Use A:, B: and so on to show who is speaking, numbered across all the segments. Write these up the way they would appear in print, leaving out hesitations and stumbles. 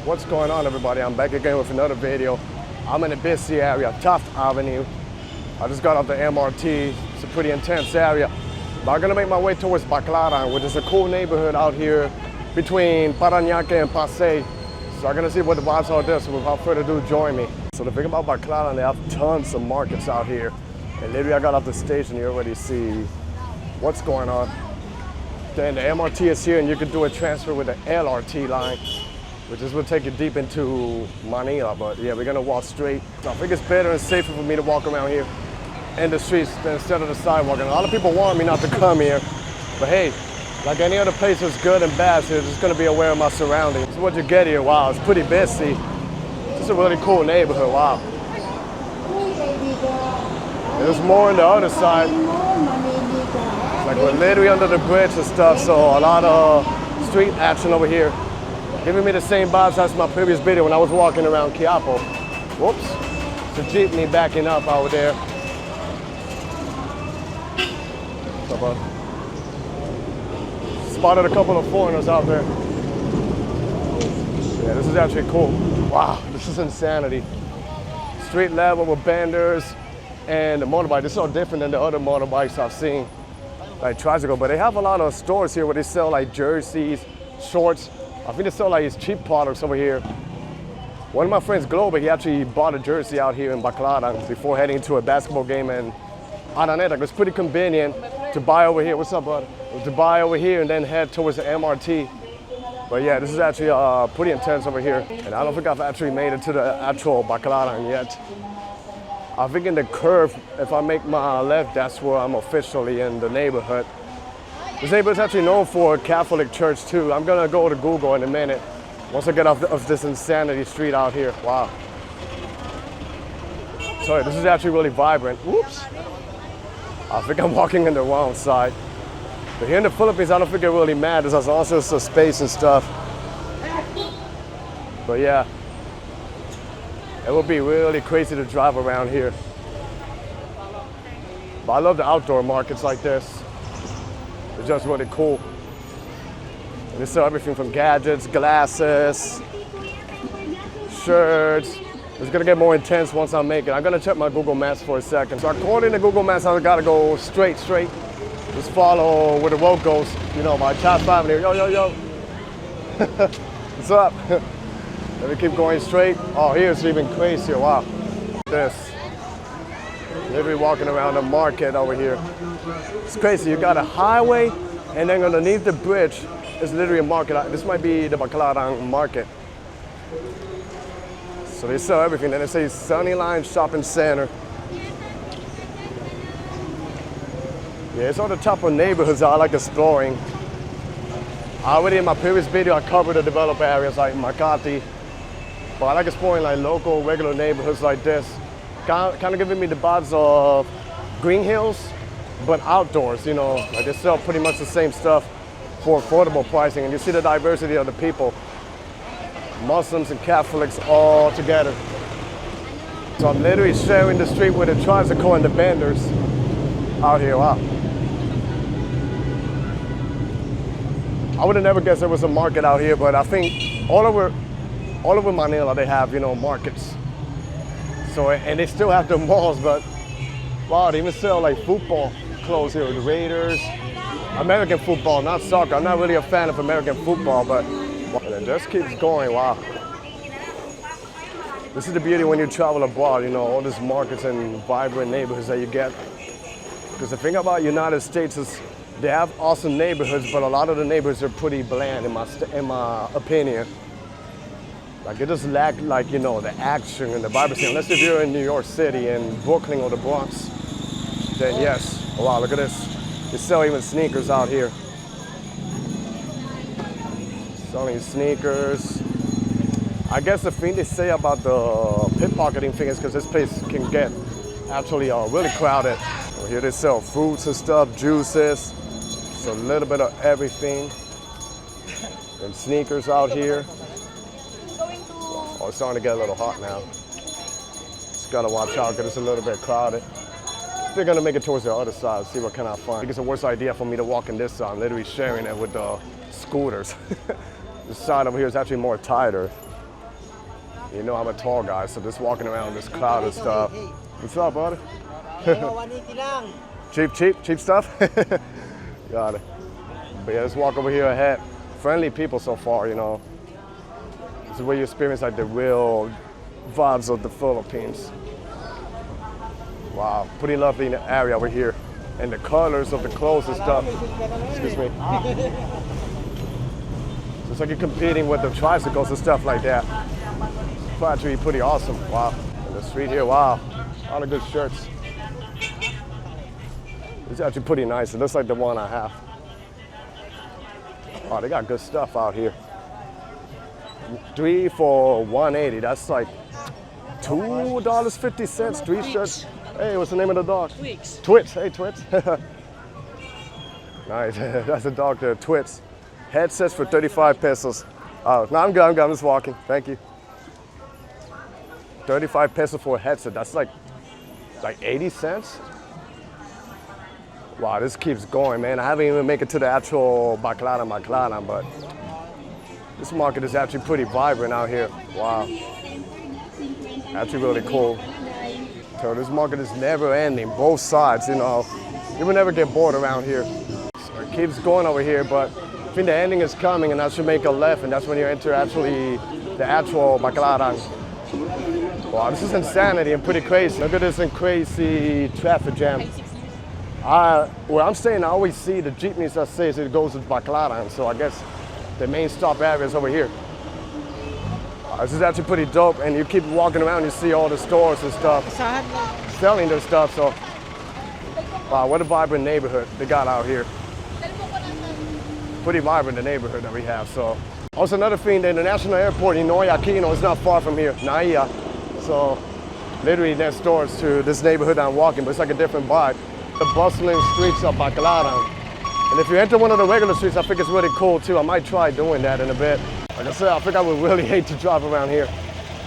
A: What's going on, everybody? I'm back again with another video. I'm in a busy area, Taft Avenue. I just got off the MRT. It's a pretty intense area. But I'm gonna make my way towards Baclaran, which is a cool neighborhood out here between Paranaque and Pasay. So I'm gonna see what the vibes are there. So without further ado, join me. So the thing about Baclaran, they have tons of markets out here. And literally I got off the station, you already see what's going on. Then the MRT is here and you can do a transfer with the LRT line, which is will take you deep into Manila. But yeah, we're gonna walk straight. So I think it's better and safer for me to walk around here in the streets instead of the sidewalk. And a lot of people warn me not to come here, but hey, like any other place that's good and bad, so just gonna be aware of my surroundings. So what you get here, wow, it's pretty busy. It's a really cool neighborhood, wow. There's more on the other side. Like we're literally under the bridge and stuff, so a lot of street action over here. Giving me the same vibes as my previous video when I was walking around Quiapo. Whoops, it's a jeepney backing up out there. Spotted a couple of foreigners out there. Yeah, this is actually cool. Wow, this is insanity. Street level with vendors and the motorbike. This is so different than the other motorbikes I've seen, like tricycle. But they have a lot of stores here where they sell like jerseys, shorts. I think they sell like these cheap products over here. One of my friends, Glover, he actually bought a jersey out here in Baclaran before heading to a basketball game in Paranaque. It's pretty convenient to buy over here. What's up, bud? To buy over here and then head towards the MRT. But yeah, this is actually pretty intense over here. And I don't think I've actually made it to the actual Baclaran yet. I think in the curve, if I make my left, that's where I'm officially in the neighborhood. This neighborhood is actually known for a Catholic church too. I'm gonna go to Google in a minute once I get off of this insanity street out here. Wow. Sorry, this is actually really vibrant. Whoops. I think I'm walking in the wrong side. But here in the Philippines, I don't think it really matters as long as there's some space and stuff. But yeah, it would be really crazy to drive around here. But I love the outdoor markets like this. It's just really cool. And they sell everything from gadgets, glasses, shirts. It's gonna get more intense once I make it. I'm gonna check my Google Maps for a second. So according to Google Maps, I gotta go straight. Just follow where the road goes. You know, my top family. Yo. What's up? Let me keep going straight. Oh, here's even crazier. Wow. This. Literally walking around the market over here. It's crazy. You got a highway, and then underneath the bridge is literally a market. This might be the Baclaran market. So they sell everything. Then they say Sunnyline Shopping Center. Yeah, it's on the top of neighborhoods I like exploring. Already in my previous video, I covered the developed areas like Makati. But I like exploring like local, regular neighborhoods like this. Kind of giving me the vibes of Green Hills, but outdoors, you know. Like they sell pretty much the same stuff for affordable pricing. And you see the diversity of the people. Muslims and Catholics all together. So I'm literally sharing the street with the tricycle and the vendors out here. Wow. I would have never guessed there was a market out here, but I think all over Manila they have, you know, markets. So, and they still have the malls, but wow, they even sell like football clothes here, the Raiders, American football, not soccer. I'm not really a fan of American football, but it just keeps going, wow. This is the beauty when you travel abroad, you know, all these markets and vibrant neighborhoods that you get. Because the thing about United States is they have awesome neighborhoods, but a lot of the neighborhoods are pretty bland in my opinion. Like it just lack, like, you know, the action and the vibrancy. Unless if you're in New York City and Brooklyn or the Bronx, then yes. Oh, wow, look at this. They sell even sneakers out here. Selling sneakers. I guess the thing they say about the pickpocketing thing is because this place can get actually really crowded. Here they sell fruits and stuff, juices. So a little bit of everything. And sneakers out here. Oh, it's starting to get a little hot now. Just gotta watch out because it's a little bit crowded. They're gonna make it towards the other side, see what kind of fun. I think it's the worst idea for me to walk in this side. I'm literally sharing it with the scooters. The side over here is actually more tighter. You know I'm a tall guy, so just walking around this cloud and stuff. What's up, brother? cheap stuff? Got it. But yeah, let's walk over here ahead. Friendly people so far, you know. This is where you experience like the real vibes of the Philippines. Wow, pretty lovely area over here. And the colors of the clothes and stuff. Excuse me. So it's like you're competing with the tricycles and stuff like that. It's actually pretty awesome. Wow. And the street here, wow. A lot of good shirts. It's actually pretty nice. It looks like the one I have. Oh, they got good stuff out here. 3 for $1.80. That's like $2.50. 3 shirts. Hey, what's the name of the dog?
B: Twix.
A: Twits. Hey, Twits. Nice. That's the dog there, Twits. Headsets for 35 pesos. Oh, no, I'm good. I'm just walking. Thank you. 35 pesos for a headset. That's like 80 cents. Wow, this keeps going, man. I haven't even made it to the actual Baclaran, but this market is actually pretty vibrant out here. Wow. Actually really cool. So this market is never ending, both sides, you know. You will never get bored around here. So it keeps going over here, but I think the ending is coming and I should make a left, and that's when you enter actually the actual Baklaran. Wow, this is insanity and pretty crazy. Look at this crazy traffic jam. Where I'm staying, I always see the jeepneys that says it goes to Baclaran, so I guess the main stop area is over here. This is actually pretty dope, and you keep walking around, you see all the stores and stuff selling their stuff, so wow, what a vibrant neighborhood they got out here. Pretty vibrant, the neighborhood that we have. So also another thing, the international airport in Ninoy Aquino is not far from here, Naya. So literally next door to this neighborhood I'm walking, but it's like a different vibe. The bustling streets of Baclaran. And if you enter one of the regular streets, I think it's really cool too. I might try doing that in a bit. Like I said, I think I would really hate to drive around here,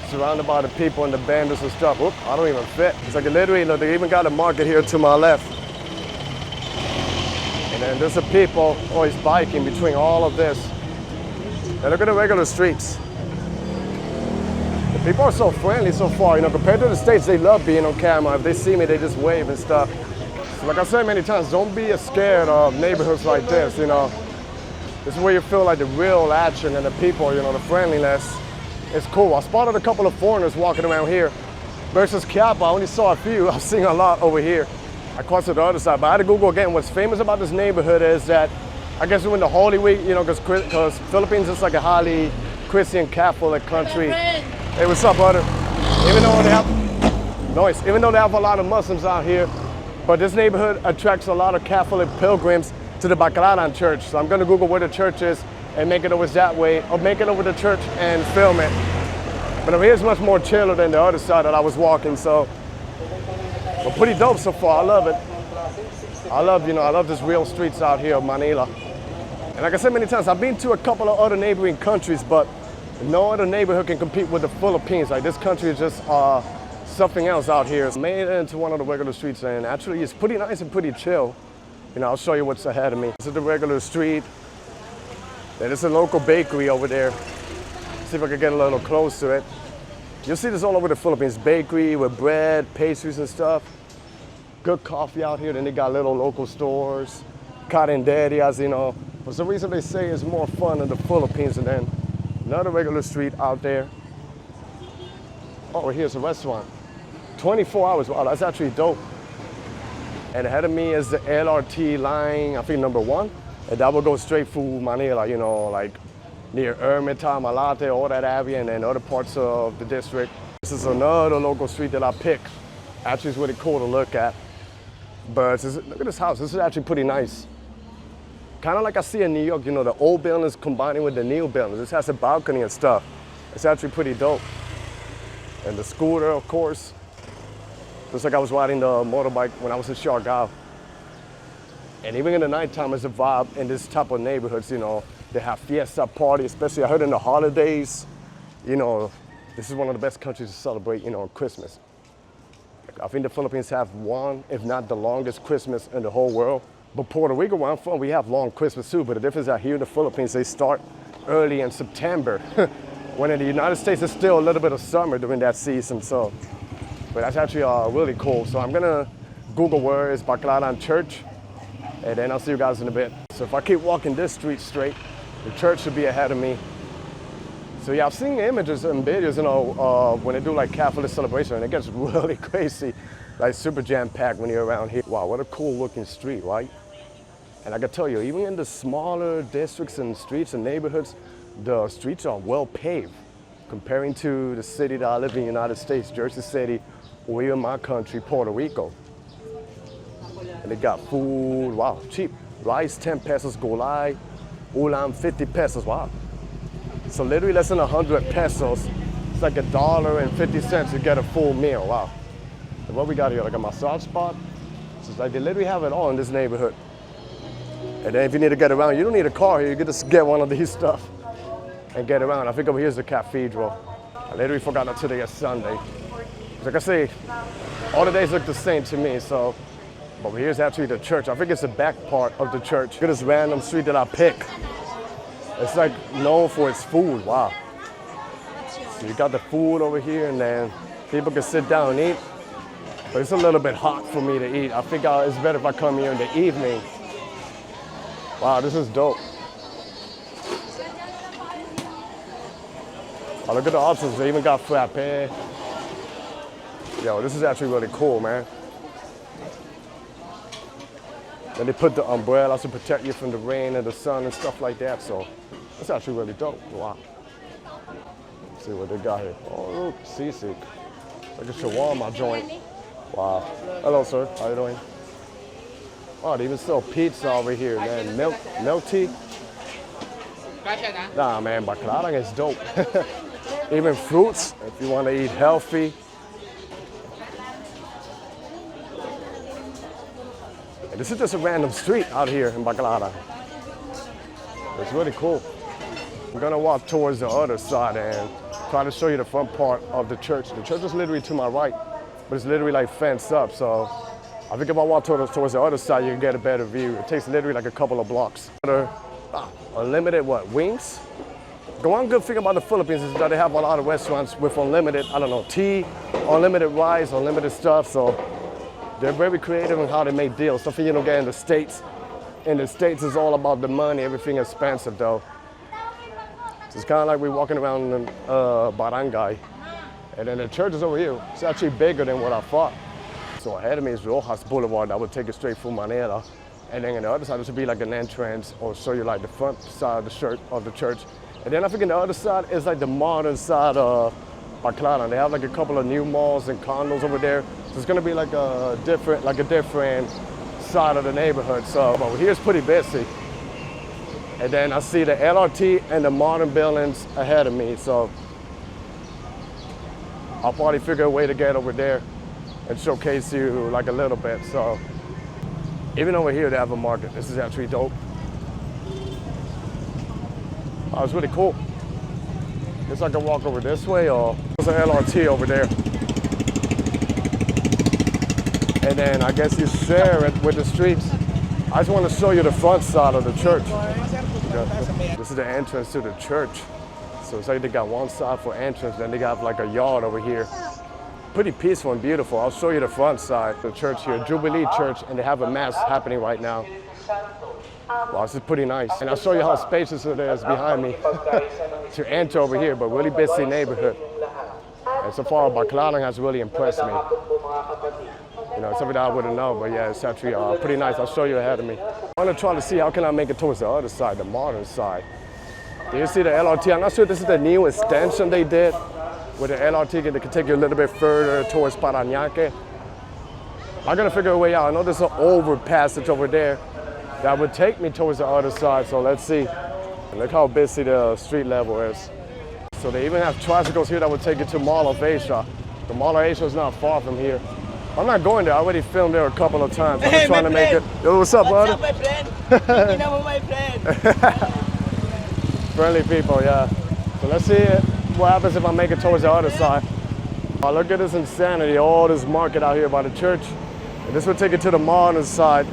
A: surrounded by the people and the bandits and stuff. Oop, I don't even fit. It's like literally, look, they even got a market here to my left. And then there's the people always biking between all of this. And look at the regular streets. The people are so friendly so far, you know, compared to the States, they love being on camera. If they see me, they just wave and stuff. So like I said many times, don't be scared of neighborhoods like this, you know. This is where you feel like the real action and the people, you know, the friendliness. It's cool. I spotted a couple of foreigners walking around here. Versus Quiapo, I only saw a few. I've seen a lot over here. I crossed to the other side, but I had to Google again. What's famous about this neighborhood is that, I guess during the Holy Week, you know, because Philippines is like a highly Christian Catholic country. Hey, what's up, brother? Even though they have a lot of Muslims out here, but this neighborhood attracts a lot of Catholic pilgrims to the Baclaran church. So I'm gonna Google where the church is and make it over that way, or make it over the church and film it. But over here is much more chiller than the other side that I was walking, so. But pretty dope so far, I love it. I love this real streets out here of Manila. And like I said many times, I've been to a couple of other neighboring countries, but no other neighborhood can compete with the Philippines. Like this country is just something else out here. I made it into one of the regular streets, and actually it's pretty nice and pretty chill. You know, I'll show you what's ahead of me. This is the regular street. There's a local bakery over there. See if I can get a little close to it. You'll see this all over the Philippines. Bakery with bread, pastries and stuff. Good coffee out here. Then they got little local stores. Carinderias, you know. For some reason they say it's more fun in the Philippines, and then another regular street out there. Oh, here's a restaurant. 24 hours, wow, that's actually dope. And ahead of me is the LRT line, I think number 1. And that will go straight through Manila, you know, like near Ermita, Malate, all that area, and then other parts of the district. This is another local street that I picked. Actually, it's really cool to look at. But look at this house, this is actually pretty nice. Kind of like I see in New York, you know, the old buildings combining with the new buildings. This has a balcony and stuff. It's actually pretty dope. And the scooter, of course. Looks like I was riding the motorbike when I was in Siargao. And even in the nighttime, it's a vibe in this type of neighborhoods, you know. They have fiesta parties, especially I heard in the holidays. You know, this is one of the best countries to celebrate, you know, Christmas. I think the Philippines have one, if not the longest Christmas in the whole world. But Puerto Rico, where I'm from, we have long Christmas too, but the difference is that here in the Philippines, they start early in September. when in the United States, it's still a little bit of summer during that season, so. But that's actually really cool. So I'm gonna Google where is Baclaran Church, and then I'll see you guys in a bit. So if I keep walking this street straight, the church should be ahead of me. So yeah, I've seen images and videos, you know, when they do like Catholic celebration, and it gets really crazy, like super jam-packed when you're around here. Wow, what a cool looking street, right? And I can tell you, even in the smaller districts and streets and neighborhoods, the streets are well paved, comparing to the city that I live in the United States, Jersey City, or even my country, Puerto Rico. And they got food, wow, cheap. Rice, 10 pesos gulay, ulam, 50 pesos, wow. So literally less than 100 pesos, it's like $1.50 to get a full meal, wow. And what we got here, like a massage spot. So it's like they literally have it all in this neighborhood. And then if you need to get around, you don't need a car here, you can just get one of these stuff and get around. I think over here is the cathedral. I literally forgot that today is Sunday. Like I say, all the days look the same to me, so. But here's actually the church. I think it's the back part of the church. Look at this random street that I pick. It's like known for its food, wow. So you got the food over here, and then people can sit down and eat. But it's a little bit hot for me to eat. I think it's better if I come here in the evening. Wow, this is dope. Oh, look at the options. They even got frappe. Yo, this is actually really cool, man. Then they put the umbrellas to protect you from the rain and the sun and stuff like that. So it's actually really dope. Wow. Let's see what they got here. Oh, look, sisig. Like a shawarma joint. Wow. Hello, sir. How you doing? Oh, they even sell pizza over here, man. Milk tea. Nah, man, Baklaran is dope. Even fruits, if you want to eat healthy. And this is just a random street out here in Baclaran. It's really cool. I'm gonna walk towards the other side and try to show you the front part of the church. The church is literally to my right, but it's literally like fenced up. So I think if I walk towards the other side, you can get a better view. It takes literally like a couple of blocks. Unlimited wings? The one good thing about the Philippines is that they have a lot of restaurants with unlimited, I don't know, tea, unlimited rice, unlimited stuff. So they're very creative in how they make deals. Something you don't get in the States. In the States, it's all about the money, everything expensive though. So it's kind of like we're walking around in Barangay. And then the church is over here. It's actually bigger than what I thought. So ahead of me is Rojas Boulevard. That would take you straight through Manila. And then on the other side, this would be like an entrance or show you like the front side of the church. And then I think on the other side is like the modern side of Baclaran. They have like a couple of new malls and condos over there. So it's gonna be like a different side of the neighborhood. So over here is pretty busy. And then I see the LRT and the modern buildings ahead of me. So I'll probably figure a way to get over there and showcase you like a little bit. So even over here they have a market. This is actually dope. Oh, it's really cool. Guess I can walk over this way, or there's an LRT over there. And then I guess you share it with the streets. I just want to show you the front side of the church. This is the entrance to the church. So it's like they got one side for entrance, then they got like a yard over here. Pretty peaceful and beautiful. I'll show you the front side of the church here, Jubilee Church, and they have a mass happening right now. Wow, this is pretty nice. And I'll show you how spacious it is behind me to enter over here, but really busy neighborhood. And so far, Baclaran has really impressed me. You know, something that I wouldn't know, but yeah, it's actually pretty nice. I'll show you ahead of me. I want to try to see how can I make it towards the other side, the modern side. Do you see the LRT? I'm not sure if this is the new extension they did, where the LRT can take you a little bit further towards Paranaque. I'm gonna figure a way out. I know there's an overpassage over there that would take me towards the other side, so let's see. Look how busy the street level is. So they even have tricycles here that would take you to Mall of Asia. The Mall of Asia is not far from here. I'm not going there. I already filmed there a couple of times. I'm just trying to make it. Yo, what's up, brother?
B: What's up, my friend? You know my friend.
A: Friendly people, yeah. So let's see what happens if I make it towards the other side. Oh, look at this insanity, all this market out here by the church. And this will take it to the modern side.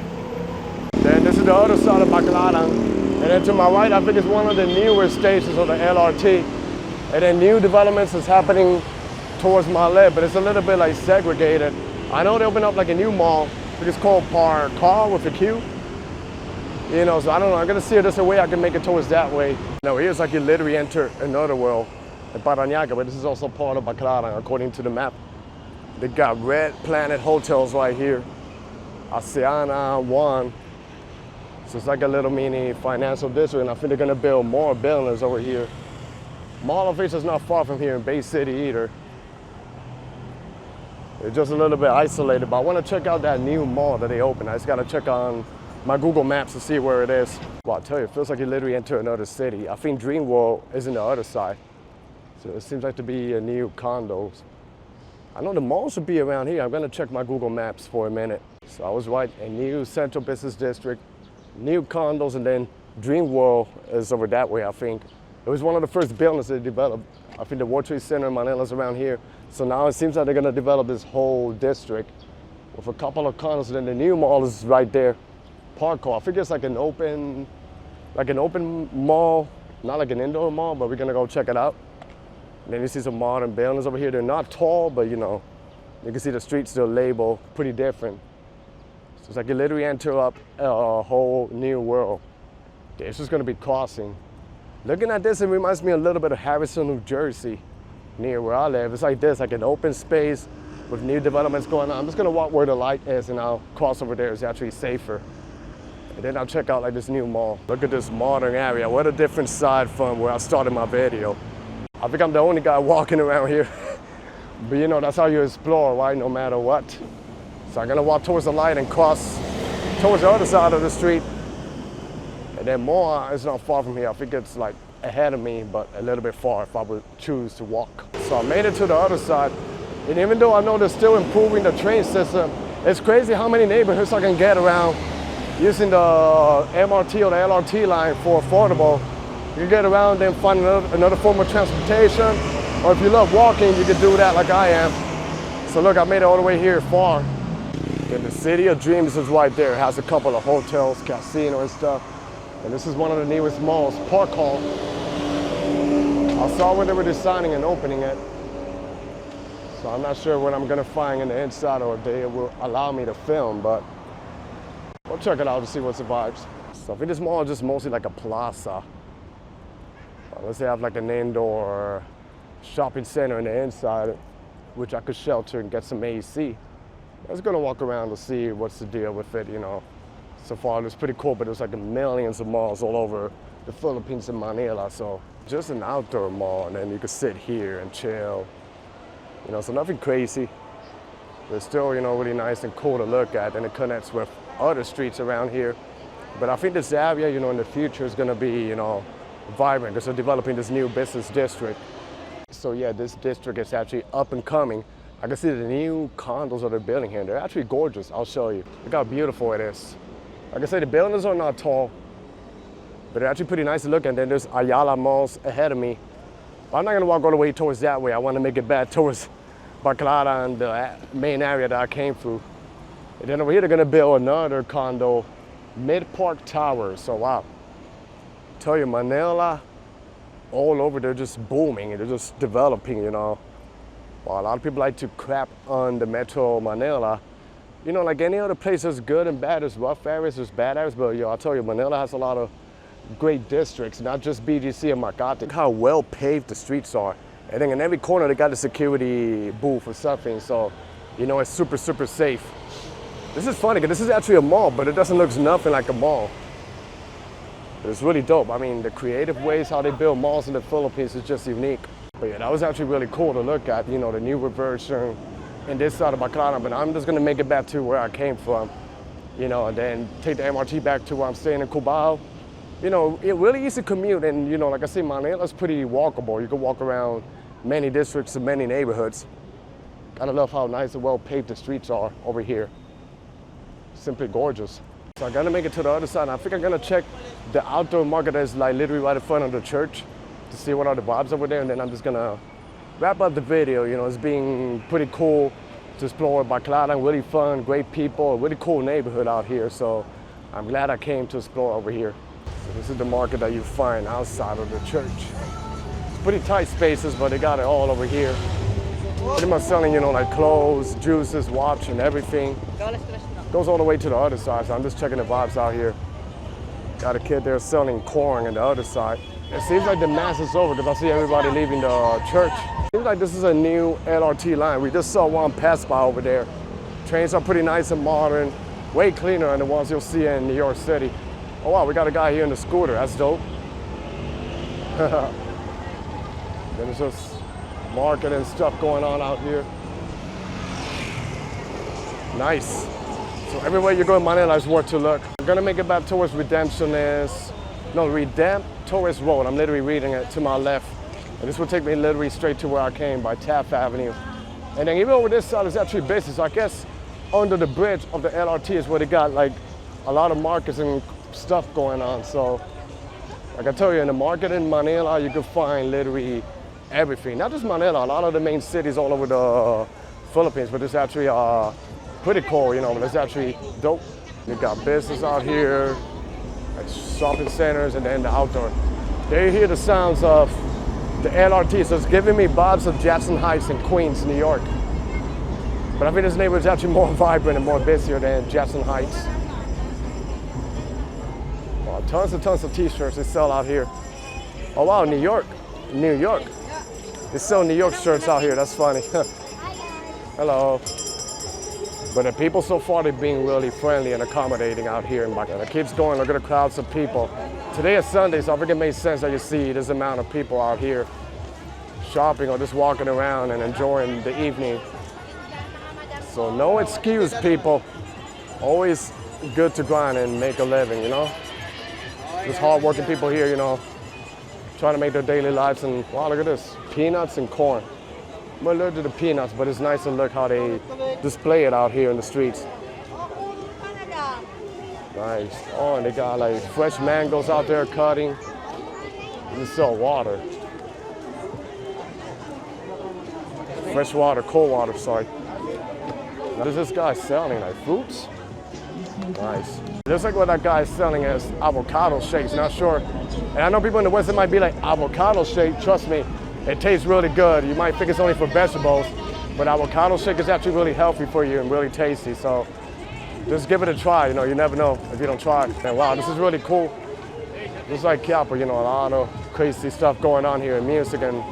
A: Then this is the other side of Baclaran. And then to my right, I think it's one of the newer stations of the LRT. And then new developments is happening towards my left, but it's a little bit like segregated. I know they opened up like a new mall, I think it's called Paranaque with a Q. You know, so I don't know, I'm gonna see if there's a way I can make it towards that way. No, here's like you literally enter another world in Paranaque, but this is also part of Baclaran according to the map. They got Red Planet hotels right here. Oceana 1. So it's like a little mini financial district, and I think they're gonna build more buildings over here. Mall of is not far from here in Bay City either. It's just a little bit isolated, but I wanna check out that new mall that they opened. I just gotta check on my Google Maps to see where it is. Well, I'll tell you, it feels like you literally enter another city. I think Dream World is in the other side. So it seems like to be a new condos. I know the mall should be around here. I'm gonna check my Google Maps for a minute. So I was right, a new central business district, new condos, and then Dream World is over that way, I think. It was one of the first buildings they developed. I think the World Trade Center in Manila is around here. So now it seems like they're gonna develop this whole district with a couple of condos, and then the new mall is right there. Parkour. I think it's like an open mall, not like an indoor mall, but we're gonna go check it out. And then you see some modern buildings over here. They're not tall, but you know, you can see the streets still labeled pretty different. So it's like you literally enter up a whole new world. This is gonna be crossing. Looking at this, it reminds me a little bit of Harrison, New Jersey, near where I live. It's like this, like an open space with new developments going on. I'm just gonna walk where the light is and I'll cross over there. It's actually safer. And then I'll check out like this new mall. Look at this modern area. What a different side from where I started my video. I think I'm the only guy walking around here. But you know, that's how you explore, right? No matter what. So I'm gonna walk towards the light and cross towards the other side of the street. And then more is not far from here. I think it's like ahead of me, but a little bit far if I would choose to walk. So I made it to the other side. And even though I know they're still improving the train system, it's crazy how many neighborhoods I can get around using the MRT or the LRT line for affordable. You can get around and find another form of transportation. Or if you love walking, you can do that like I am. So look, I made it all the way here far. And the City of Dreams is right there. It has a couple of hotels, casino and stuff. And this is one of the newest malls, Park Hall. I saw where they were designing and opening it. So I'm not sure what I'm gonna find in the inside or if they will allow me to film, but we'll check it out to see what's the vibes. So I think this mall is just mostly like a plaza. Unless they have like an indoor shopping center in the inside, which I could shelter and get some AC. I was gonna walk around to see what's the deal with it, you know. So far, it's pretty cool, but there's like millions of malls all over the Philippines and Manila. So just an outdoor mall, and then you could sit here and chill. You know, so nothing crazy. But it's still, you know, really nice and cool to look at, and it connects with other streets around here. But I think this area, you know, in the future is gonna be, you know, vibrant because they're developing this new business district. So yeah, this district is actually up and coming. I can see the new condos that they're building here. They're actually gorgeous, I'll show you. Look how beautiful it is. Like I said, the buildings are not tall, but they're actually pretty nice to look at. And then there's Ayala malls ahead of me. But I'm not gonna walk all the way towards that way. I wanna make it back towards Baklaran, the main area that I came through. And then over here, they're gonna build another condo, Mid-Park Towers. So wow. Tell you, Manila, all over, they're just booming and they're just developing, you know. While a lot of people like to crap on the Metro Manila, you know, like any other place, there's good and bad. There's rough areas, there's bad areas, but yo, I'll tell you, Manila has a lot of great districts, not just BGC and Makati. Look how well paved the streets are. I think in every corner they got a security booth or something, so you know it's super, super safe. This is funny, because this is actually a mall, but it doesn't look nothing like a mall. It's really dope. I mean, the creative ways how they build malls in the Philippines is just unique. But yeah, that was actually really cool to look at, you know, the newer version in this side of Baclaran. But I'm just gonna make it back to where I came from, you know, and then take the MRT back to where I'm staying in Cubao. You know, it really easy commute, and you know, like I say, Manila's pretty walkable. You can walk around many districts and many neighborhoods. Gotta love how nice and well paved the streets are over here. Simply gorgeous. So I'm gonna make it to the other side. I think I'm gonna check the outdoor market that's like literally right in front of the church to see what are the vibes over there, and then I'm just gonna wrap up the video. You know, it's being pretty cool to explore Baclaran, really fun, great people, a really cool neighborhood out here. So I'm glad I came to explore over here. So this is the market that you find outside of the church. It's pretty tight spaces, but they got it all over here. Pretty much selling, you know, like clothes, juices, watch, and everything. Goes all the way to the other side, so I'm just checking the vibes out here. Got a kid there selling corn on the other side. It seems like the mass is over because I see everybody leaving the church. Seems like this is a new LRT line. We just saw one pass by over there. Trains are pretty nice and modern, way cleaner than the ones you'll see in New York City. Oh wow, we got a guy here in the scooter, that's dope. There's just market and stuff going on out here. Nice. So everywhere you go in Manila is worth to look. I'm gonna make it back towards Redemptorist Road. I'm literally reading it to my left. And this will take me literally straight to where I came by Taft Avenue. And then even over this side is actually business. So I guess under the bridge of the LRT is where they got like a lot of markets and stuff going on. So like I tell you, in the market in Manila, you can find literally everything. Not just Manila, a lot of the main cities all over the Philippines, but it's actually pretty cool, you know, but it's actually dope. You got business out here, like shopping centers, and then the outdoor. There you hear the sounds of the LRT, so it's giving me vibes of Jackson Heights in Queens, New York. But I think this neighborhood is actually more vibrant and more busier than Jackson Heights. Wow, tons and tons of t-shirts they sell out here. Oh wow, New York. They sell New York shirts out here, that's funny. Hello. But the people so far, they're being really friendly and accommodating out here in Baklaran. It keeps going, look at the crowds of people. Today is Sunday, so I think it makes sense that you see this amount of people out here shopping or just walking around and enjoying the evening. So no excuse, people. Always good to grind and make a living, you know? There's hardworking people here, you know, trying to make their daily lives. And wow, look at this, peanuts and corn. I'm allergic to the peanuts, but it's nice to look how they display it out here in the streets. Nice. Oh, and they got like fresh mangoes out there cutting. They sell water. Fresh water, cold water, sorry. What is this guy selling? Like fruits? Nice. Looks like what that guy is selling is avocado shakes, not sure. And I know people in the West, it might be like avocado shake. Trust me, it tastes really good. You might think it's only for vegetables, but avocado shake is actually really healthy for you and really tasty. So just give it a try. You know, you never know if you don't try. And wow, this is really cool. Just like Quiapo, you know, a lot of crazy stuff going on here in music and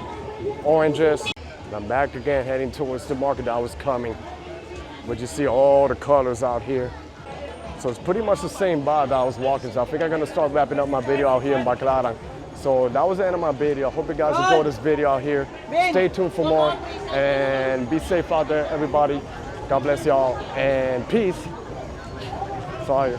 A: oranges. And I'm back again, heading towards the market that I was coming. But you see all the colors out here. So it's pretty much the same vibe that I was walking. So I think I'm gonna start wrapping up my video out here in Baclaran. So that was the end of my video. I hope you guys enjoyed this video out here. Stay tuned for more and be safe out there, everybody. God bless y'all and peace. Sorry.